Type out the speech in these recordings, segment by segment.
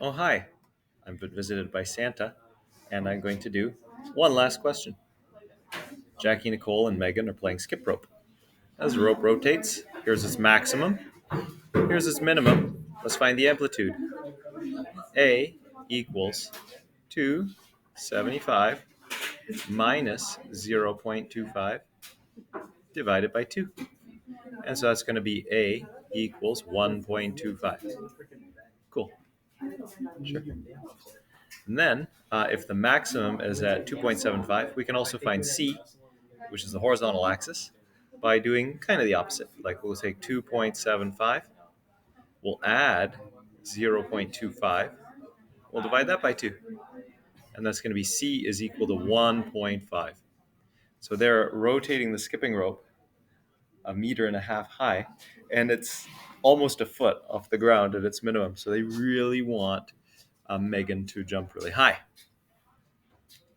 Oh, hi. I've been visited by Santa, and I'm going to do one last question. Jackie, Nicole, and Megan are playing skip rope. As the rope rotates, here's its maximum, here's its minimum. Let's find the amplitude. A equals 275 minus 0.25 divided by 2. And so that's going to be A equals 1.25. Cool. Sure. And then, if the maximum is at 2.75, we can also find C, which is the horizontal axis, by doing kind of the opposite. Like we'll take 2.75, we'll add 0.25, we'll divide that by 2, and that's going to be C is equal to 1.5. So they're rotating the skipping rope 1.5 meters high, and it's almost a foot off the ground at its minimum. So they really want Megan to jump really high.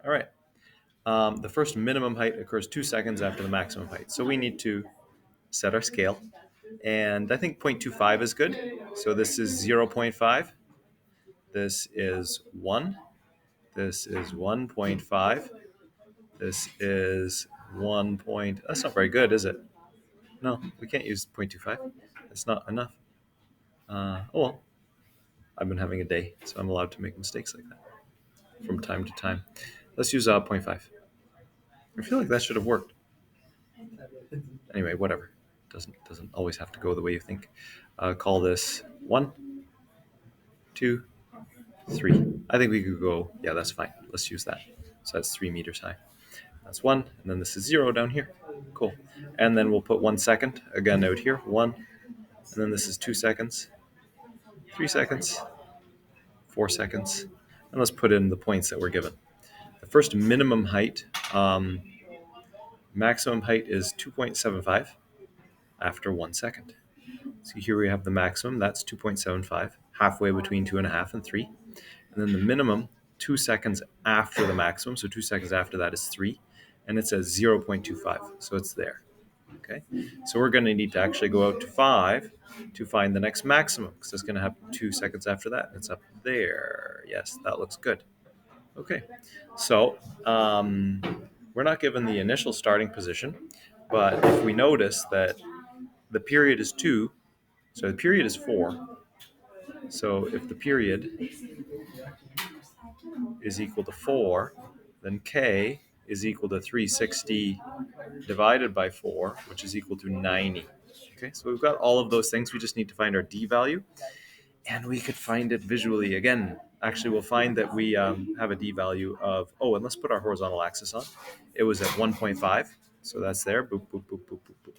All right. The first minimum height occurs 2 seconds after the maximum height. So we need to set our scale. And I think 0.25 is good. So this is 0.5. This is 1. This is 1.5. This is 1 point. That's not very good, is it? No, we can't use 0.25. That's not enough. Oh well. I've been having a day, so I'm allowed to make mistakes like that from time to time. Let's use 0.5. I feel like that should have worked. Anyway, whatever. Doesn't always have to go the way you think. Call this 1, 2, 3. I think we could go. Yeah, that's fine. Let's use that. So that's 3 meters high. That's 1, and then this is 0 down here. Cool. And then we'll put 1 second again out here. 1, and then this is 2 seconds, 3 seconds, 4 seconds, and let's put in the points that we're given. The first minimum height, maximum height is 2.75 after 1 second. So here we have the maximum, that's 2.75, halfway between 2.5 and 3. And then the minimum, 2 seconds after the maximum, so 2 seconds after that is 3, and it says 0.25, so it's there. Okay, so we're going to need to actually go out to 5 to find the next maximum, because it's going to happen 2 seconds after that. It's up there. Yes, that looks good. Okay, so we're not given the initial starting position, but if we notice that the period is 2, so the period is 4. So if the period is equal to 4, then K is equal to 360 divided by 4, which is equal to 90. Okay, so we've got all of those things. We just need to find our D value, and we could find it visually. Again, actually, we'll find that we have a D value of, and let's put our horizontal axis on. It was at 1.5, so that's there. Boop, boop, boop, boop, boop, boop,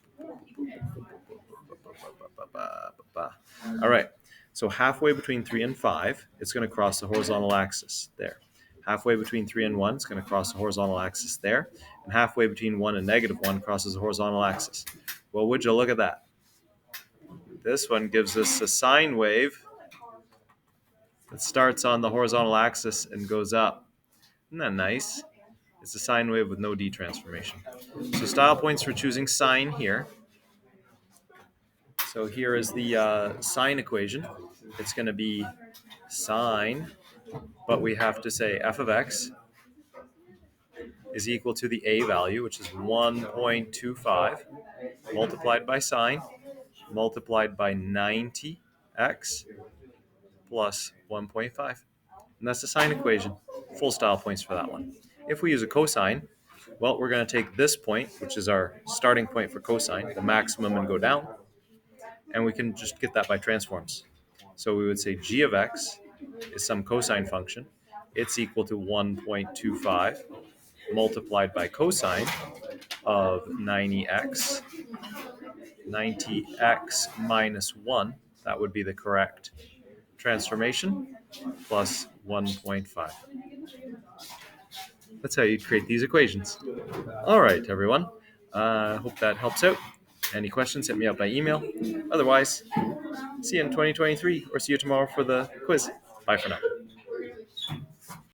all right, so halfway between 3 and 5, it's going to cross the horizontal axis there. Halfway between 3 and 1, it's going to cross the horizontal axis there. And halfway between 1 and -1 crosses the horizontal axis. Well, would you look at that? This one gives us a sine wave that starts on the horizontal axis and goes up. Isn't that nice? It's a sine wave with no D transformation. So style points for choosing sine here. So here is the sine equation. It's going to be sine, but we have to say f of x is equal to the a value, which is 1.25, multiplied by sine, multiplied by 90x plus 1.5. And that's the sine equation. Full style points for that one. If we use a cosine, well, we're going to take this point, which is our starting point for cosine, the maximum, and go down. And we can just get that by transforms. So we would say g of x is some cosine function. It's equal to 1.25 multiplied by cosine of 90x. 90x minus 1, that would be the correct transformation, plus 1.5. That's how you create these equations. All right, everyone. Hope that helps out. Any questions, hit me up by email. Otherwise, see you in 2023, or see you tomorrow for the quiz. Bye for now.